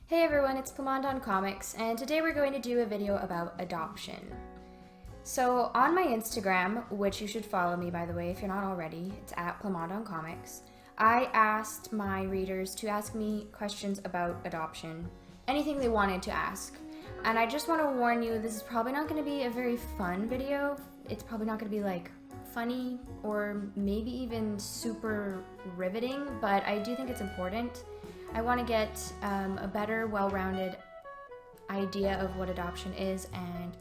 Hey everyone, it's Clement on Comics, and today we're going to do a video about adoption. So on my Instagram, which you should follow me by the way if you're not already, it's at Clement on Comics, I asked my readers to ask me questions about adoption, anything they wanted to ask. And I just want to warn you, this is probably not going to be a very fun video. It's probably not going to be like funny or maybe even super riveting, but I do think it's important. I want to get a better, well-rounded idea of what adoption is and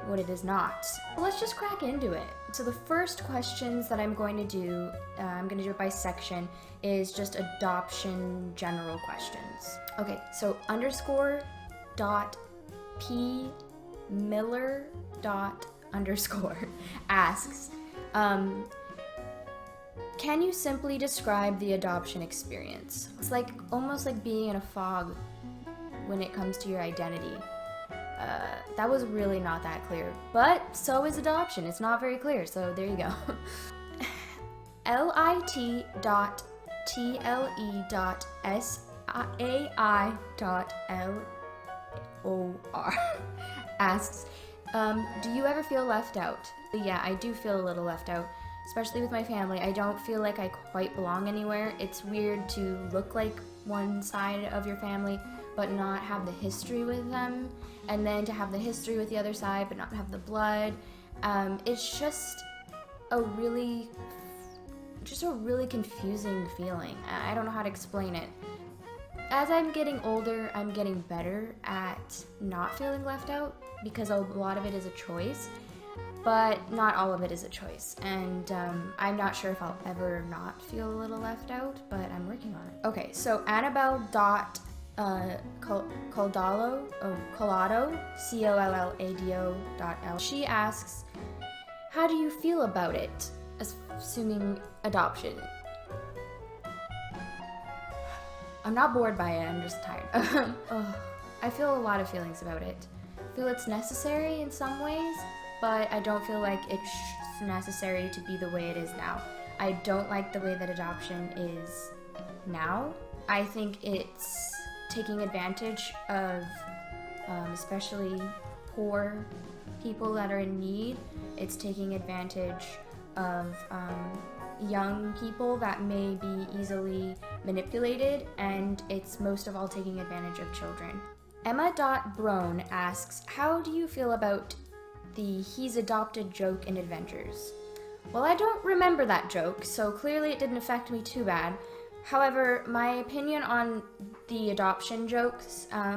what it is not. Let's just crack into it. So the first questions that I'm going to do it by section, is just adoption general questions. Okay, so _P_Miller__ asks, can you simply describe the adoption experience? It's like almost like being in a fog when it comes to your identity. That was really not that clear, but so is adoption. It's not very clear, so there you go. lit.tle.sai.lor asks, do you ever feel left out? Yeah, I do feel a little left out. Especially with my family, I don't feel like I quite belong anywhere. It's weird to look like one side of your family, but not have the history with them, and then to have the history with the other side, but not have the blood. It's just a really confusing feeling. I don't know how to explain it. As I'm getting older, I'm getting better at not feeling left out, because a lot of it is a choice. But not all of it is a choice, and I'm not sure if I'll ever not feel a little left out, but I'm working on it. Okay, so Annabelle.Collado, Collado.L, she asks, how do you feel about it, assuming adoption? I'm not bored by it, I'm just tired. I feel a lot of feelings about it. I feel it's necessary in some ways, but I don't feel like it's necessary to be the way it is now. I don't like the way that adoption is now. I think it's taking advantage of especially poor people that are in need. It's taking advantage of young people that may be easily manipulated, and it's most of all taking advantage of children. Emma.Brone asks, how do you feel about the he's adopted joke in Adventures? Well, I don't remember that joke, so clearly it didn't affect me too bad. However, my opinion on the adoption jokes, I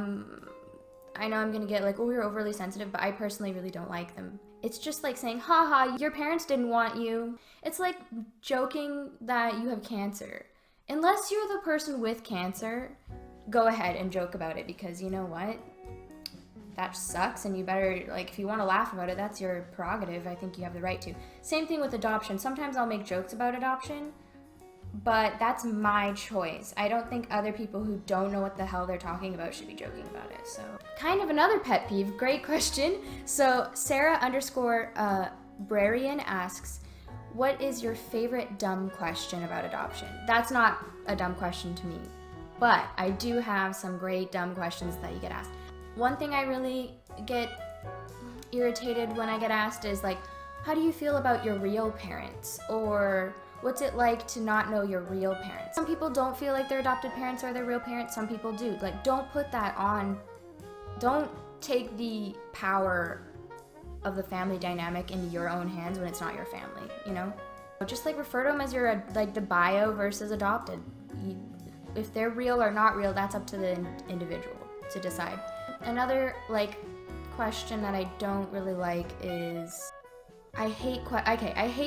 know I'm gonna get like, oh, you're overly sensitive, but I personally really don't like them. It's just like saying, haha, your parents didn't want you. It's like joking that you have cancer. Unless you're the person with cancer, go ahead and joke about it, because you know what? That sucks, and you better, like, if you want to laugh about it, that's your prerogative. I think you have the right to. Same thing with adoption. Sometimes I'll make jokes about adoption, but that's my choice. I don't think other people who don't know what the hell they're talking about should be joking about it. So, kind of another pet peeve. Great question. So, Sarah_Brarian asks, what is your favorite dumb question about adoption? That's not a dumb question to me, but I do have some great dumb questions that you get asked. One thing I really get irritated when I get asked is like, how do you feel about your real parents? Or what's it like to not know your real parents? Some people don't feel like their adopted parents are their real parents, some people do. Like, don't put that on, don't take the power of the family dynamic into your own hands when it's not your family, you know? Just like refer to them as your, like, the bio versus adopted. If they're real or not real, that's up to the individual to decide. Another question that I don't really like is, I hate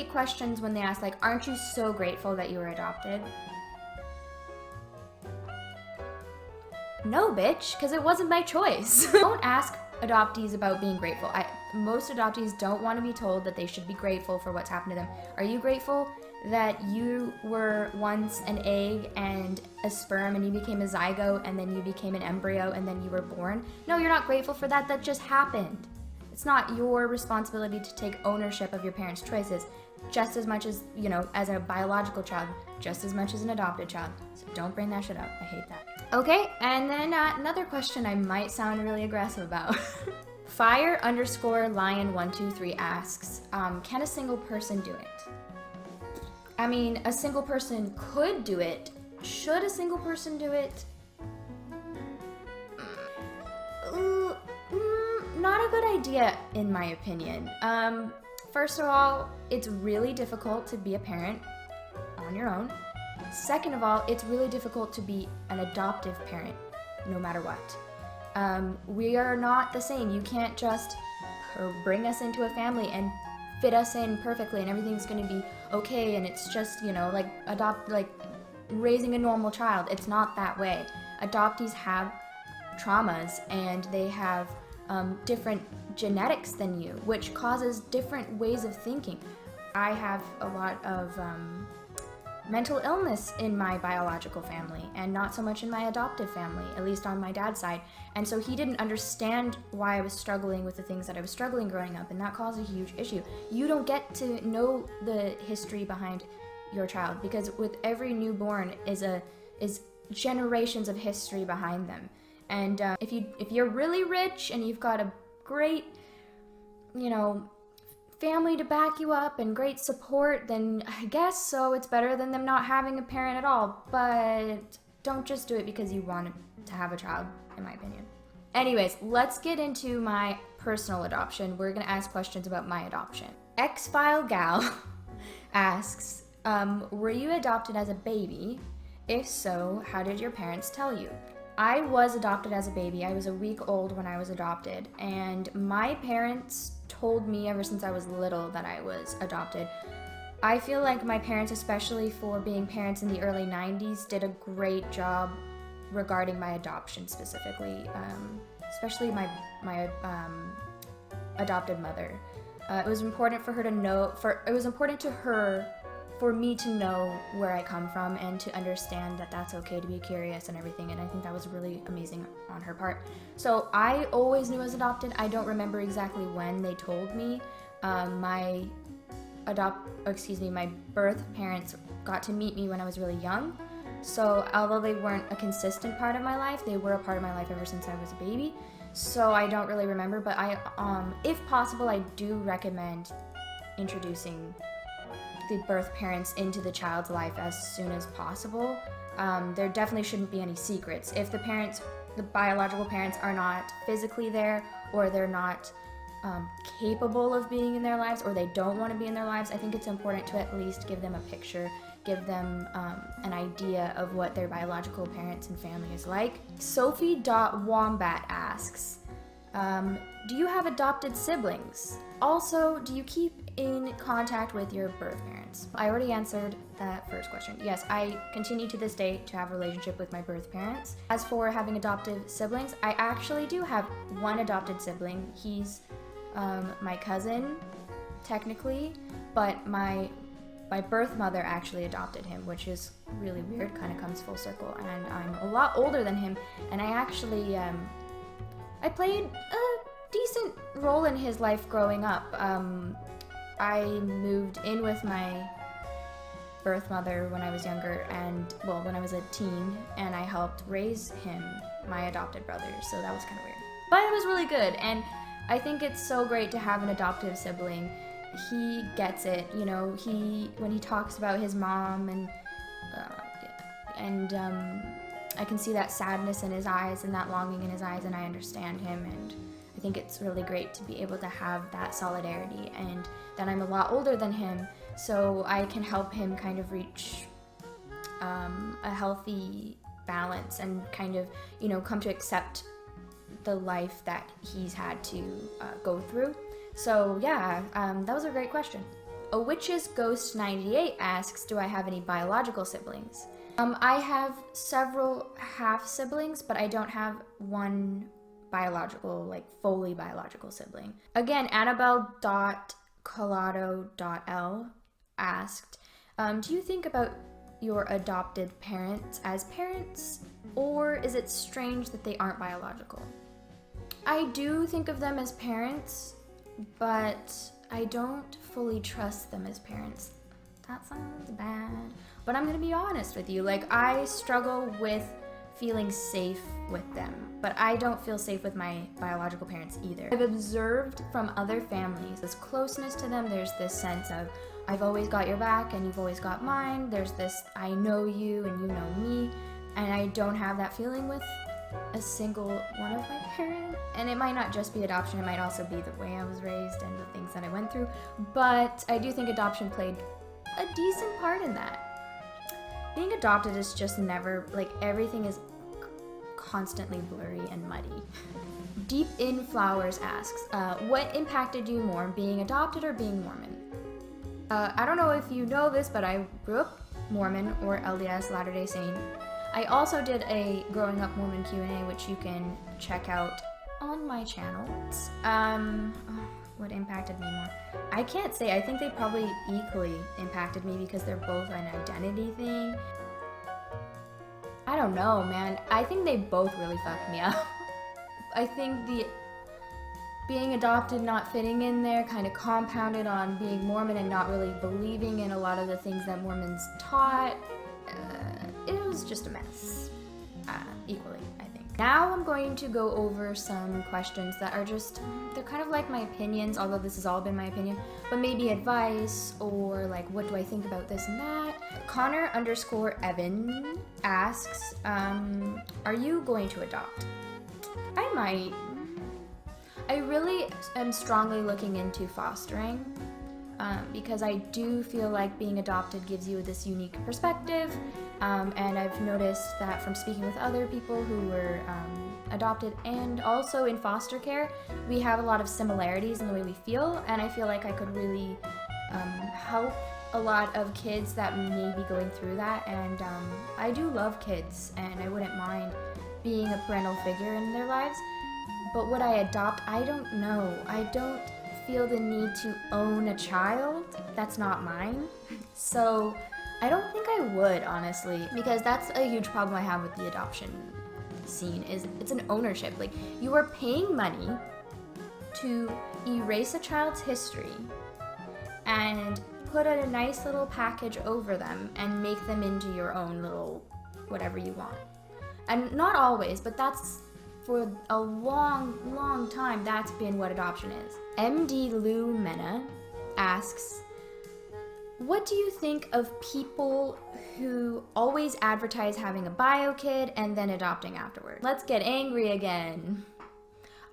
questions when they ask like, aren't you so grateful that you were adopted? No, bitch, because it wasn't my choice. Don't ask adoptees about being grateful. Most adoptees don't want to be told that they should be grateful for what's happened to them. Are you grateful that you were once an egg and a sperm and you became a zygote and then you became an embryo and then you were born? No, you're not grateful for that. That just happened. It's not your responsibility to take ownership of your parents' choices, just as much as, you know, as a biological child, just as much as an adopted child. So don't bring that shit up. I hate that. Okay, and then another question I might sound really aggressive about. Fire_lion123 asks, can a single person do it? I mean, a single person could do it. Should a single person do it? Not a good idea, in my opinion. First of all, it's really difficult to be a parent on your own. Second of all, it's really difficult to be an adoptive parent, no matter what. We are not the same. You can't just bring us into a family and fit us in perfectly and everything's going to be okay and it's just, like raising a normal child. It's not that way. Adoptees have traumas and they have different genetics than you, which causes different ways of thinking. I have a lot of mental illness in my biological family and not so much in my adoptive family, at least on my dad's side. And so he didn't understand why I was struggling with the things that I was struggling growing up, and that caused a huge issue. You don't get to know the history behind your child because with every newborn is generations of history behind them. And if you're really rich and you've got a great, family to back you up and great support, then I guess so it's better than them not having a parent at all. But don't just do it because you want to have a child, in my opinion. Anyways, let's get into my personal adoption. We're gonna ask questions about my adoption. X-File Gal asks, were you adopted as a baby? If so, how did your parents tell you? I was adopted as a baby. I was a week old when I was adopted, and my parents told me ever since I was little that I was adopted. I feel like my parents, especially for being parents in the early 90s, did a great job regarding my adoption specifically, especially my adopted mother. It was important for her to know, for me to know where I come from and to understand that that's okay to be curious and everything, and I think that was really amazing on her part. So I always knew I was adopted. I don't remember exactly when they told me. My birth parents got to meet me when I was really young. So although they weren't a consistent part of my life, they were a part of my life ever since I was a baby. So I don't really remember, but if possible, I do recommend introducing the birth parents into the child's life as soon as possible. There definitely shouldn't be any secrets. If the biological parents are not physically there, or they're not capable of being in their lives, or they don't want to be in their lives, I think it's important to at least give them a picture, give them an idea of what their biological parents and family is like. Sophie.wombat asks, do you have adopted siblings? Also, do you keep in contact with your birth parents? I already answered that first question. Yes, I continue to this day to have a relationship with my birth parents. As for having adoptive siblings, I actually do have one adopted sibling. He's my cousin, technically, but my birth mother actually adopted him, which is really weird, kind of comes full circle, and I'm a lot older than him, and I actually, I played a decent role in his life growing up. I moved in with my birth mother when I was younger, when I was a teen, and I helped raise him, my adopted brother, so that was kind of weird. But it was really good, and I think it's so great to have an adoptive sibling. He gets it, when he talks about his mom, and I can see that sadness in his eyes and that longing in his eyes, and I understand him, and I think it's really great to be able to have that solidarity, and that I'm a lot older than him, so I can help him kind of reach a healthy balance and kind of, come to accept the life that he's had to go through. So yeah, that was a great question. A Witch's Ghost 98 asks, do I have any biological siblings? I have several half siblings, but I don't have one biological, fully biological sibling. Again, Annabelle.colado.l asked, do you think about your adopted parents as parents, or is it strange that they aren't biological? I do think of them as parents, but I don't fully trust them as parents. That sounds bad, but I'm gonna be honest with you. I struggle with feeling safe with them, but I don't feel safe with my biological parents either. I've observed from other families this closeness to them. There's this sense of, I've always got your back and you've always got mine. There's this, I know you and you know me, and I don't have that feeling with a single one of my parents. And it might not just be adoption, it might also be the way I was raised and the things that I went through, but I do think adoption played a decent part in that. Being adopted is just never, like, everything is constantly blurry and muddy. Deep in Flowers asks, what impacted you more, being adopted or being Mormon? I don't know if you know this, but I grew up Mormon, or LDS, Latter-day Saint. I also did a Growing Up Mormon Q&A, which you can check out on my channel. What impacted me more? I can't say. I think they probably equally impacted me because they're both an identity thing. I don't know, man. I think they both really fucked me up. I think the being adopted, not fitting in there, kind of compounded on being Mormon and not really believing in a lot of the things that Mormons taught. It was just a mess. Equally, I think. Now I'm going to go over some questions that are just, they're kind of like my opinions, although this has all been my opinion, but maybe advice, or like, what do I think about this and that? Connor_Evan asks, are you going to adopt? I might. I really am strongly looking into fostering, because I do feel like being adopted gives you this unique perspective, and I've noticed that from speaking with other people who were adopted and also in foster care, we have a lot of similarities in the way we feel, and I feel like I could really help a lot of kids that may be going through that, and I do love kids, and I wouldn't mind being a parental figure in their lives, but would I adopt? I don't know. I don't feel the need to own a child that's not mine, so I don't think I would, honestly, because that's a huge problem I have with the adoption scene, is it's an ownership. Like, you are paying money to erase a child's history and put a nice little package over them and make them into your own little whatever you want. And not always, but that's, for a long time, that's been what adoption is. MD Lou Mena asks, what do you think of people who always advertise having a biokid and then adopting afterward? Let's get angry again.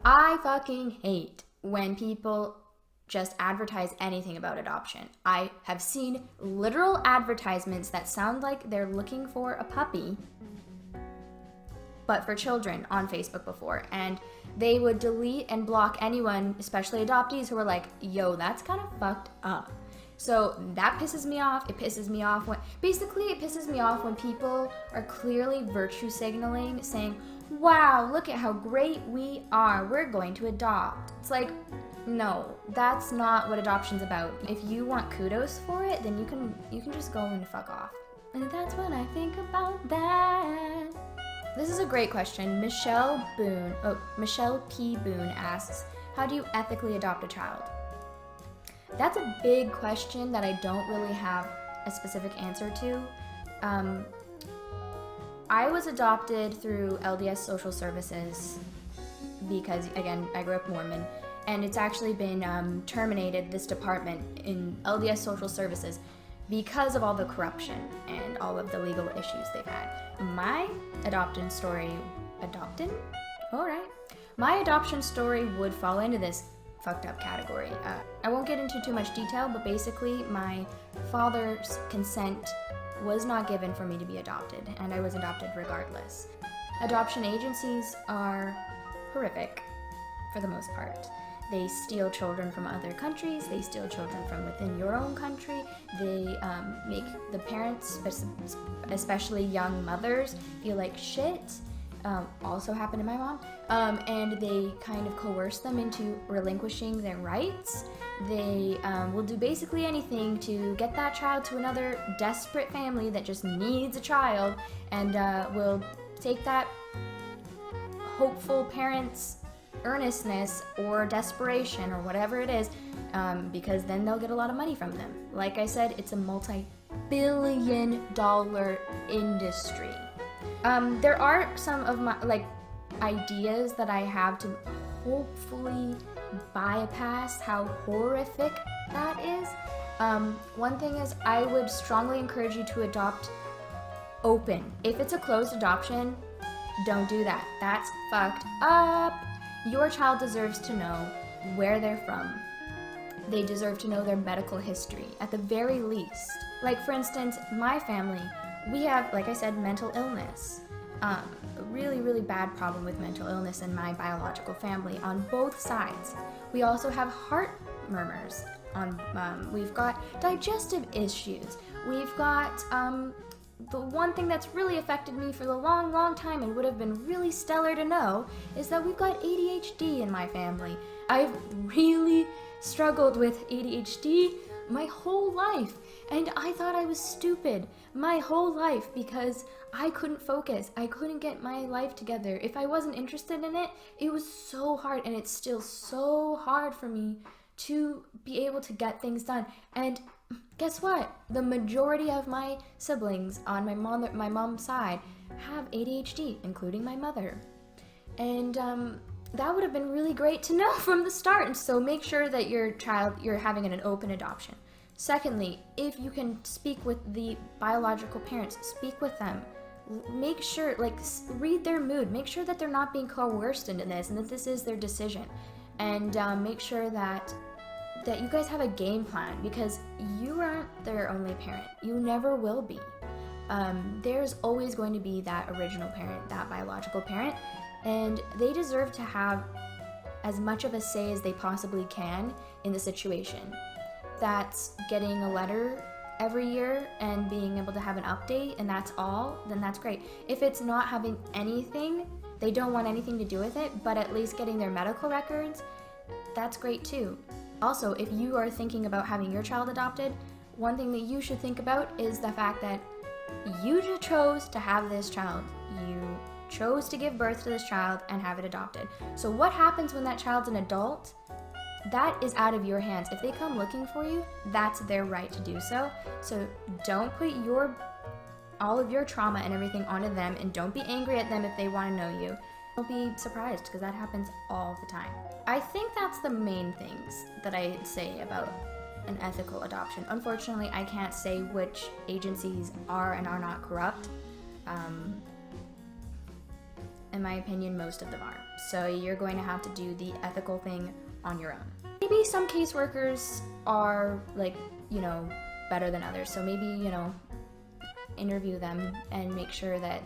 I fucking hate when people just advertise anything about adoption. I have seen literal advertisements that sound like they're looking for a puppy, but for children, on Facebook before, and they would delete and block anyone, especially adoptees, who were like, yo, that's kind of fucked up. So that pisses me off. It pisses me off when, basically it pisses me off when people are clearly virtue signaling, saying, wow, look at how great we are, we're going to adopt. It's like, no, that's not what adoption's about. If you want kudos for it, then you can just go and fuck off. And that's what I think about that. This is a great question. Michelle P. Boone asks, how do you ethically adopt a child? That's a big question that I don't really have a specific answer to. I was adopted through LDS Social Services because, again, I grew up Mormon, and it's actually been terminated, this department in LDS Social Services, because of all the corruption and all of the legal issues they've had. My adoption story would fall into this fucked up category. I won't get into too much detail, but basically my father's consent was not given for me to be adopted, and I was adopted regardless. Adoption agencies are horrific for the most part. They steal children from other countries, they steal children from within your own country, they make the parents, especially young mothers, feel like shit. Also happened to my mom. And they kind of coerce them into relinquishing their rights. They will do basically anything to get that child to another desperate family that just needs a child, and will take that hopeful parent's earnestness or desperation or whatever it is, because then they'll get a lot of money from them. Like I said, it's a multi-billion-dollar industry. There are some of my ideas that I have to hopefully bypass how horrific that is. One thing is, I would strongly encourage you to adopt open. If it's a closed adoption, don't do that. That's fucked up. Your child deserves to know where they're from. They deserve to know their medical history, at the very least. Like, for instance, my family, we have, like I said, mental illness. A really, really bad problem with mental illness in my biological family on both sides. We also have heart murmurs. We've got digestive issues. We've got the one thing that's really affected me for the long, long time and would have been really stellar to know is that we've got ADHD in my family. I've really struggled with ADHD my whole life, and I thought I was stupid my whole life because I couldn't focus. I couldn't get my life together. If I wasn't interested in it, it was so hard, and it's still so hard for me to be able to get things done. And guess what? The majority of my siblings on my mom's side have ADHD, including my mother. And that would have been really great to know from the start. And so make sure that you're having an open adoption. Secondly, if you can speak with the biological parents, speak with them. Make sure, read their mood. Make sure that they're not being coerced into this and that this is their decision. And make sure that you guys have a game plan, because you aren't their only parent. You never will be. There's always going to be that original parent, that biological parent, and they deserve to have as much of a say as they possibly can in the situation. That's getting a letter every year and being able to have an update, and that's all, then that's great. If it's not having anything, they don't want anything to do with it, but at least getting their medical records, that's great too. Also, if you are thinking about having your child adopted, one thing that you should think about is the fact that you just chose to have this child. You chose to give birth to this child and have it adopted. So what happens when that child's an adult? That is out of your hands. If they come looking for you, that's their right to do so. So don't put all of your trauma and everything onto them, and don't be angry at them if they want to know you. Don't be surprised, because that happens all the time. I think that's the main things that I say about an ethical adoption. Unfortunately, I can't say which agencies are and are not corrupt. In my opinion, most of them are. So you're going to have to do the ethical thing on your own. Maybe some caseworkers are better than others. So maybe, interview them and make sure that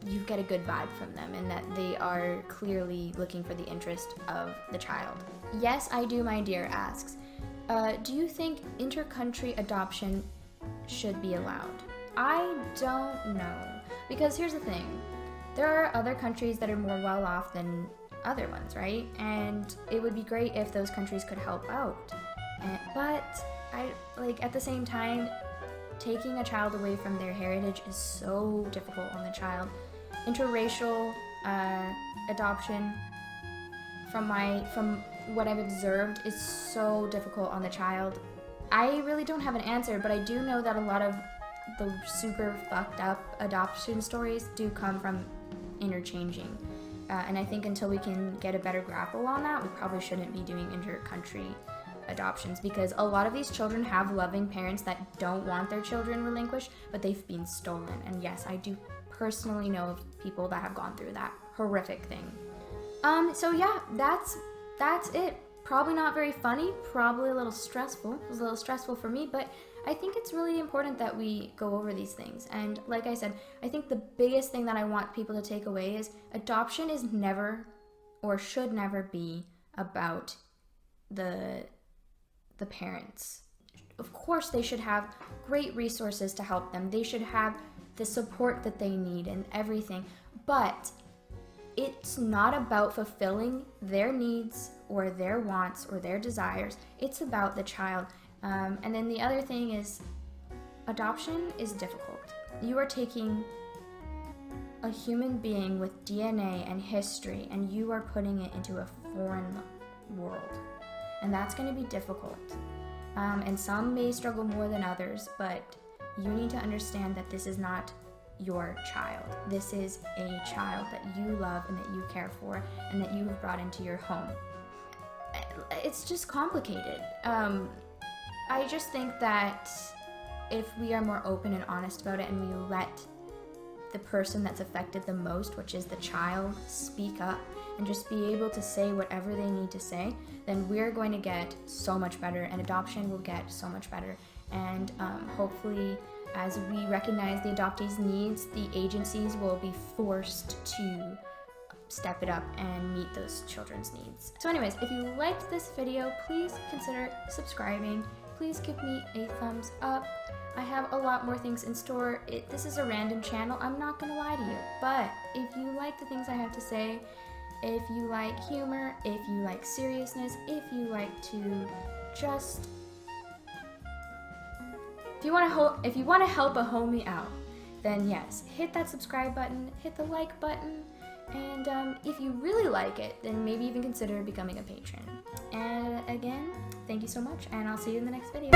you get a good vibe from them and that they are clearly looking for the interest of the child. Yes, I do, my dear asks, do you think intercountry adoption should be allowed? I don't know. Because here's the thing. There are other countries that are more well off than other ones, right? And it would be great if those countries could help out. But at the same time, taking a child away from their heritage is so difficult on the child. Interracial adoption, from what I've observed, is so difficult on the child. I really don't have an answer, but I do know that a lot of the super fucked up adoption stories do come from interchanging. And I think until we can get a better grapple on that, we probably shouldn't be doing intercountry adoptions, because a lot of these children have loving parents that don't want their children relinquished, but they've been stolen. And yes, I do personally know of people that have gone through that horrific thing. So yeah, that's it. Probably not very funny, probably a little stressful. It was a little stressful for me, but I think it's really important that we go over these things. And like I said, I think the biggest thing that I want people to take away is adoption is never, or should never be, about the parents. Of course, they should have great resources to help them. They should have the support that they need and everything. But it's not about fulfilling their needs or their wants or their desires. It's about the child. And then the other thing is, adoption is difficult. You are taking a human being with DNA and history, and you are putting it into a foreign world. And that's going to be difficult. And some may struggle more than others, but you need to understand that this is not your child. This is a child that you love and that you care for and that you have brought into your home. It's just complicated. I just think that if we are more open and honest about it and we let the person that's affected the most, which is the child, speak up and just be able to say whatever they need to say, then we're going to get so much better and adoption will get so much better. And hopefully, as we recognize the adoptees' needs, the agencies will be forced to step it up and meet those children's needs. So anyways, if you liked this video, please consider subscribing. Please give me a thumbs up. I have a lot more things in store. This is a random channel, I'm not gonna lie to you. But if you like the things I have to say, if you like humor, if you like seriousness, if you like to just... If you want to help a homie out, then yes, hit that subscribe button, hit the like button, and if you really like it, then maybe even consider becoming a patron. And again, thank you so much, and I'll see you in the next video.